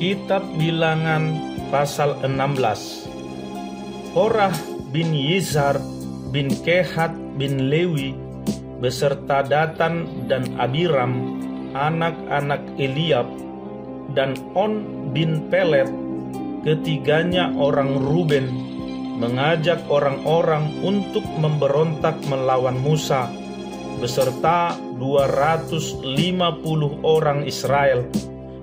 Kitab Bilangan pasal 16. Korah bin Yizhar bin Kehat bin Lewi beserta Datan dan Abiram, anak-anak Eliab, dan On bin Pelet, ketiganya orang Ruben, mengajak orang-orang untuk memberontak melawan Musa beserta 250 orang Israel,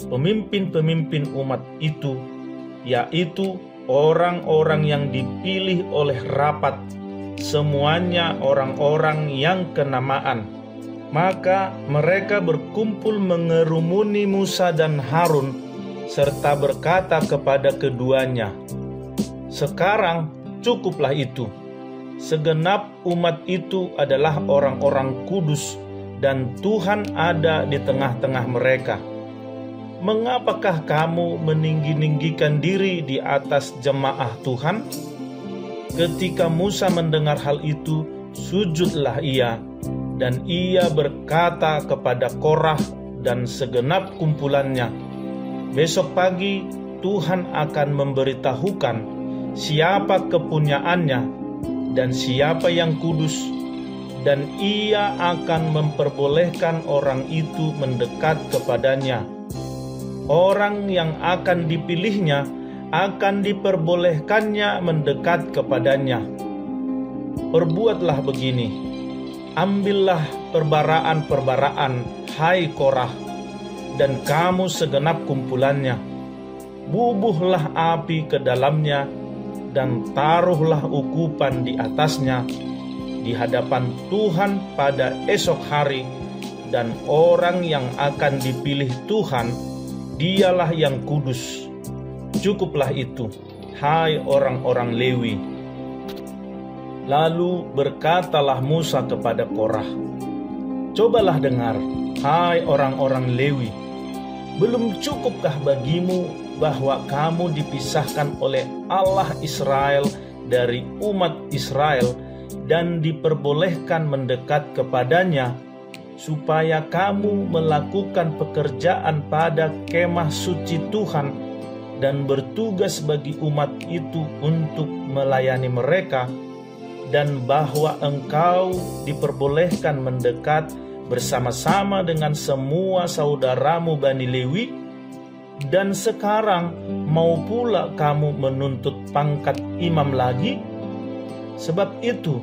pemimpin-pemimpin umat itu, yaitu orang-orang yang dipilih oleh rapat, semuanya orang-orang yang kenamaan. Maka mereka berkumpul mengerumuni Musa dan Harun, serta berkata kepada keduanya, "Sekarang cukuplah itu. Segenap umat itu adalah orang-orang kudus, dan Tuhan ada di tengah-tengah mereka. Mengapakah kamu meninggi-ninggikan diri di atas jemaah Tuhan?" Ketika Musa mendengar hal itu, sujudlah ia, dan ia berkata kepada Korah dan segenap kumpulannya, "Besok pagi Tuhan akan memberitahukan siapa kepunyaannya dan siapa yang kudus, dan ia akan memperbolehkan orang itu mendekat kepadanya. Orang yang akan dipilihnya akan diperbolehkannya mendekat kepadanya. Perbuatlah begini, ambillah perbaraan-perbaraan, hai Korah, dan kamu segenap kumpulannya, bubuhlah api ke dalamnya, dan taruhlah ukupan di atasnya di hadapan Tuhan pada esok hari, dan orang yang akan dipilih Tuhan, dialah yang kudus. Cukuplah itu, hai orang-orang Lewi." Lalu berkatalah Musa kepada Korah, "Cobalah dengar, hai orang-orang Lewi, belum cukupkah bagimu bahwa kamu dipisahkan oleh Allah Israel dari umat Israel dan diperbolehkan mendekat kepadanya, supaya kamu melakukan pekerjaan pada kemah suci Tuhan dan bertugas bagi umat itu untuk melayani mereka, dan bahwa engkau diperbolehkan mendekat bersama-sama dengan semua saudaramu Bani Lewi, dan sekarang mau pula kamu menuntut pangkat imam lagi? Sebab itu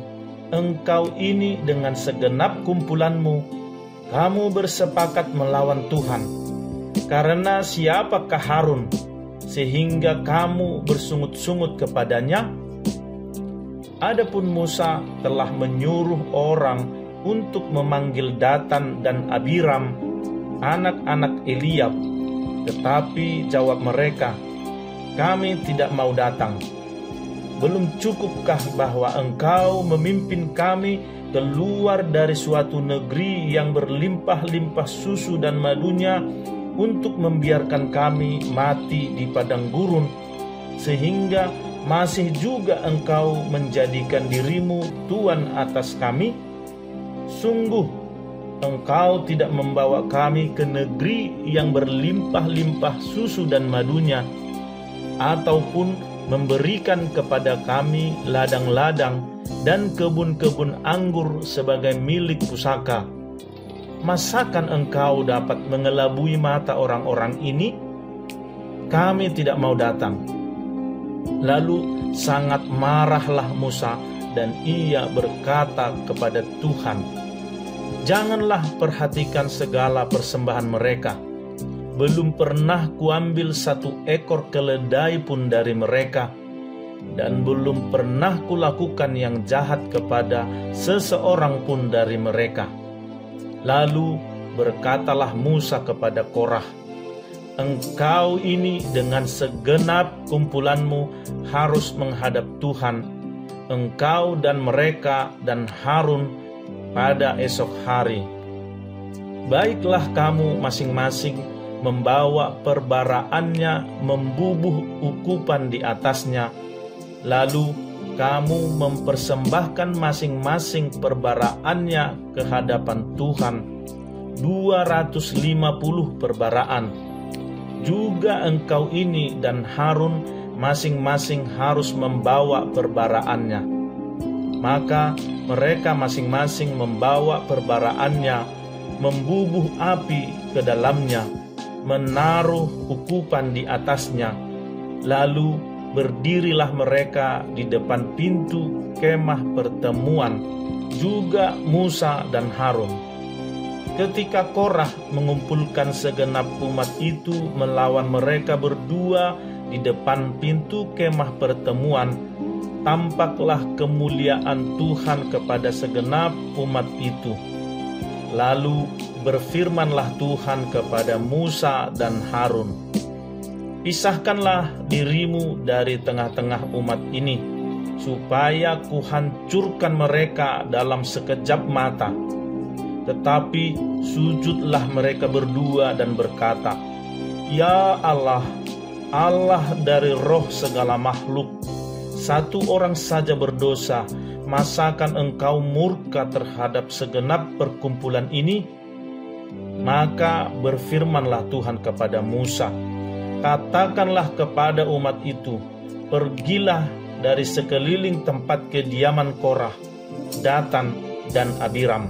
engkau ini dengan segenap kumpulanmu, kamu bersepakat melawan Tuhan. Karena siapakah Harun sehingga kamu bersungut-sungut kepadanya?" Adapun Musa telah menyuruh orang untuk memanggil Datan dan Abiram, anak-anak Eliab, tetapi jawab mereka, "Kami tidak mau datang. Belum cukupkah bahwa engkau memimpin kami keluar dari suatu negeri yang berlimpah-limpah susu dan madunya untuk membiarkan kami mati di padang gurun, sehingga masih juga engkau menjadikan dirimu tuan atas kami? Sungguh engkau tidak membawa kami ke negeri yang berlimpah-limpah susu dan madunya, ataupun memberikan kepada kami ladang-ladang dan kebun-kebun anggur sebagai milik pusaka. Masakan engkau dapat mengelabui mata orang-orang ini? Kami tidak mau datang." Lalu sangat marahlah Musa, dan ia berkata kepada Tuhan, "Janganlah perhatikan segala persembahan mereka. Belum pernah kuambil satu ekor keledai pun dari mereka, dan belum pernah kulakukan yang jahat kepada seseorang pun dari mereka." Lalu berkatalah Musa kepada Korah, "Engkau ini dengan segenap kumpulanmu harus menghadap Tuhan, engkau dan mereka dan Harun pada esok hari. Baiklah kamu masing-masing membawa perbaraannya, membubuh ukupan di atasnya, lalu kamu mempersembahkan masing-masing perbaraannya ke hadapan Tuhan, 250 perbaraan. juga engkau ini dan Harun masing-masing harus membawa perbaraannya. Maka mereka masing-masing membawa perbaraannya, membubuh api ke dalamnya, menaruh ukupan di atasnya. Lalu berdirilah mereka di depan pintu kemah pertemuan, juga Musa dan Harun. Ketika Korah mengumpulkan segenap umat itu melawan mereka berdua di depan pintu kemah pertemuan, tampaklah kemuliaan Tuhan kepada segenap umat itu. Lalu berfirmanlah Tuhan kepada Musa dan Harun, "Pisahkanlah dirimu dari tengah-tengah umat ini, supaya kuhancurkan mereka dalam sekejap mata." Tetapi sujudlah mereka berdua dan berkata, "Ya Allah, Allah dari roh segala makhluk, satu orang saja berdosa, masakan engkau murka terhadap segenap perkumpulan ini?" Maka berfirmanlah Tuhan kepada Musa, "Katakanlah kepada umat itu, pergilah dari sekeliling tempat kediaman Korah, Datan, dan Abiram."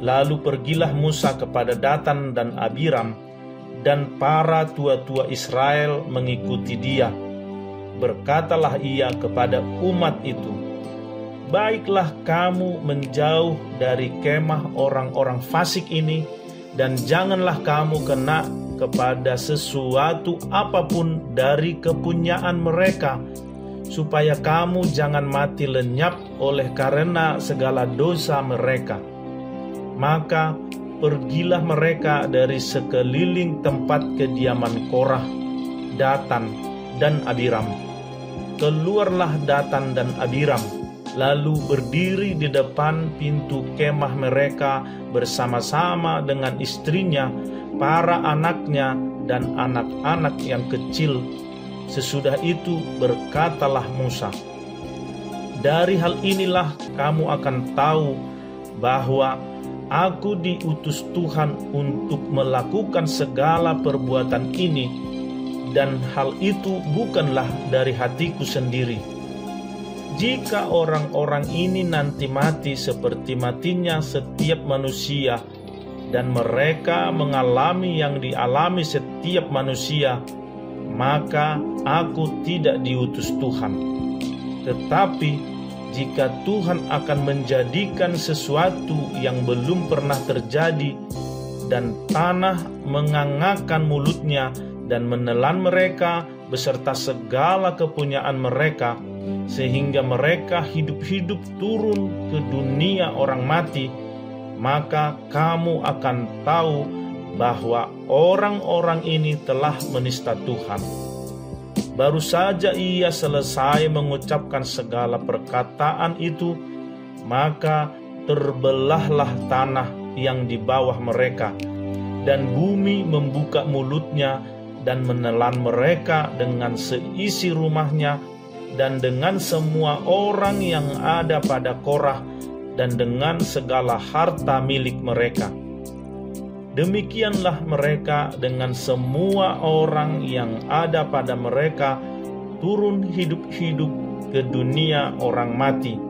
Lalu pergilah Musa kepada Datan dan Abiram, dan para tua-tua Israel mengikuti dia. Berkatalah ia kepada umat itu, "Baiklah kamu menjauh dari kemah orang-orang fasik ini, dan janganlah kamu kena kepada sesuatu apapun dari kepunyaan mereka, supaya kamu jangan mati lenyap oleh karena segala dosa mereka." Maka pergilah mereka dari sekeliling tempat kediaman Korah, Datan, dan Abiram. Keluarlah Datan dan Abiram, lalu berdiri di depan pintu kemah mereka bersama-sama dengan istrinya, para anaknya, dan anak-anak yang kecil. Sesudah itu berkatalah Musa, "Dari hal inilah kamu akan tahu bahwa aku diutus Tuhan untuk melakukan segala perbuatan ini, dan hal itu bukanlah dari hatiku sendiri. Jika orang-orang ini nanti mati seperti matinya setiap manusia, dan mereka mengalami yang dialami setiap manusia, maka aku tidak diutus Tuhan. Tetapi jika Tuhan akan menjadikan sesuatu yang belum pernah terjadi, dan tanah mengangakkan mulutnya dan menelan mereka beserta segala kepunyaan mereka, sehingga mereka hidup-hidup turun ke dunia orang mati, maka kamu akan tahu bahwa orang-orang ini telah menista Tuhan." Baru saja ia selesai mengucapkan segala perkataan itu, maka terbelahlah tanah yang di bawah mereka, dan bumi membuka mulutnya dan menelan mereka dengan seisi rumahnya, dan dengan semua orang yang ada pada Korah, dan dengan segala harta milik mereka. Demikianlah mereka dengan semua orang yang ada pada mereka turun hidup-hidup ke dunia orang mati,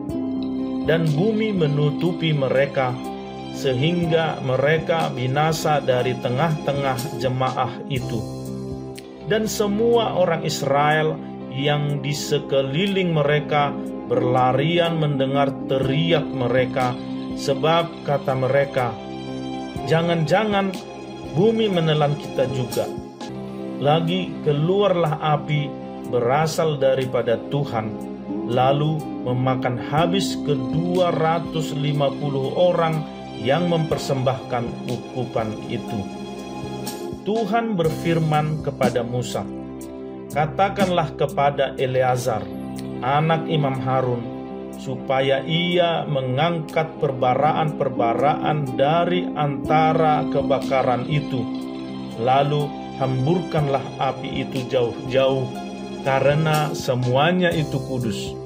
dan bumi menutupi mereka, sehingga mereka binasa dari tengah-tengah jemaah itu. Dan semua orang Israel yang di sekeliling mereka berlarian mendengar teriak mereka, sebab kata mereka, "Jangan-jangan bumi menelan kita juga." Lagi keluarlah api berasal daripada Tuhan, lalu memakan habis ke-250 orang yang mempersembahkan ukupan itu. Tuhan berfirman kepada Musa, "Katakanlah kepada Eleazar, anak Imam Harun, supaya ia mengangkat perbaraan-perbaraan dari antara kebakaran itu, lalu hamburkanlah api itu jauh-jauh, karena semuanya itu kudus,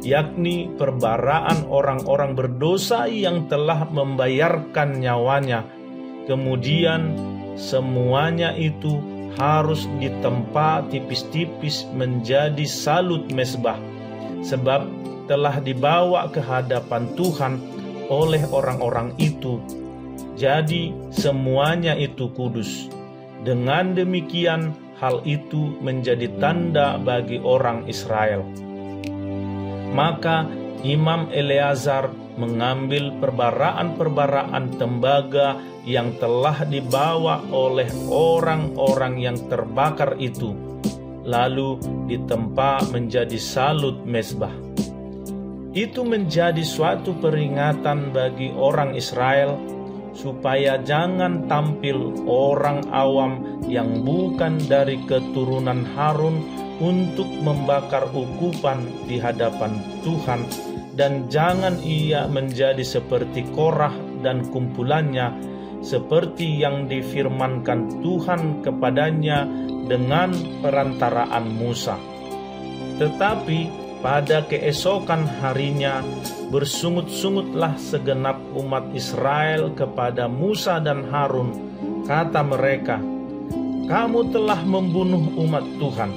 yakni perbaraan orang-orang berdosa yang telah membayarkan nyawanya. Kemudian semuanya itu harus ditempa tipis-tipis menjadi salut mezbah, sebab telah dibawa ke hadapan Tuhan oleh orang-orang itu. Jadi semuanya itu kudus. Dengan demikian hal itu menjadi tanda bagi orang Israel. Maka Imam Eleazar mengambil perbaraan-perbaraan tembaga yang telah dibawa oleh orang-orang yang terbakar itu, lalu ditempa menjadi salut mezbah. Itu menjadi suatu peringatan bagi orang Israel supaya jangan tampil orang awam yang bukan dari keturunan Harun untuk membakar ukupan di hadapan Tuhan, dan jangan ia menjadi seperti Korah dan kumpulannya, seperti yang difirmankan Tuhan kepadanya dengan perantaraan Musa. Tetapi pada keesokan harinya bersungut-sungutlah segenap umat Israel kepada Musa dan Harun. Kata mereka, "Kamu telah membunuh umat Tuhan."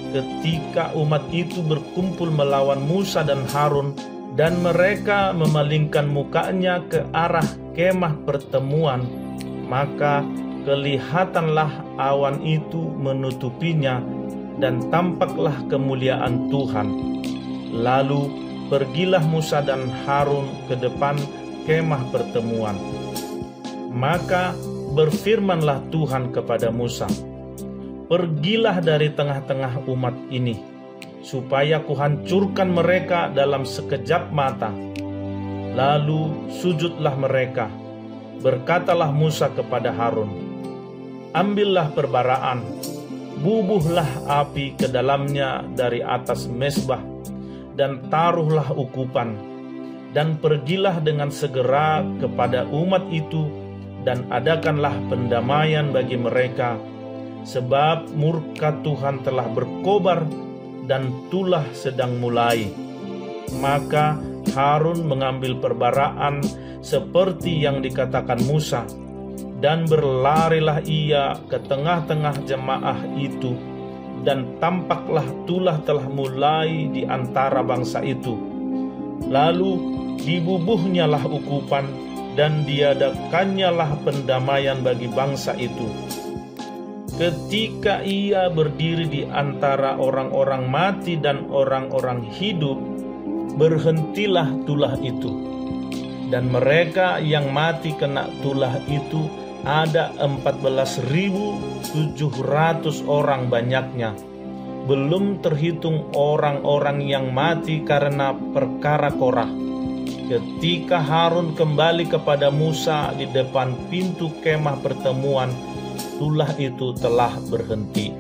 Ketika umat itu berkumpul melawan Musa dan Harun, dan mereka memalingkan mukanya ke arah kemah pertemuan, maka kelihatanlah awan itu menutupinya, dan tampaklah kemuliaan Tuhan. Lalu pergilah Musa dan Harun ke depan kemah pertemuan. Maka berfirmanlah Tuhan kepada Musa, "Pergilah dari tengah-tengah umat ini, supaya kuhancurkan mereka dalam sekejap mata." Lalu sujudlah mereka. Berkatalah Musa kepada Harun, "Ambillah perbaraan, bubuhlah api ke dalamnya dari atas mezbah, dan taruhlah ukupan, dan pergilah dengan segera kepada umat itu, dan adakanlah pendamaian bagi mereka, sebab murka Tuhan telah berkobar, dan tulah sedang mulai." Maka Harun mengambil perbaraan seperti yang dikatakan Musa, dan berlarilah ia ke tengah-tengah jemaah itu, dan tampaklah tulah telah mulai di antara bangsa itu. Lalu dibubuhnyalah ukupan, dan diadakannya pendamaian bagi bangsa itu. Ketika ia berdiri di antara orang-orang mati dan orang-orang hidup, berhentilah tulah itu. Dan mereka yang mati kena tulah itu ada 14.700 orang banyaknya, belum terhitung orang-orang yang mati karena perkara Korah. Ketika Harun kembali kepada Musa di depan pintu kemah pertemuan, tulah itu telah berhenti.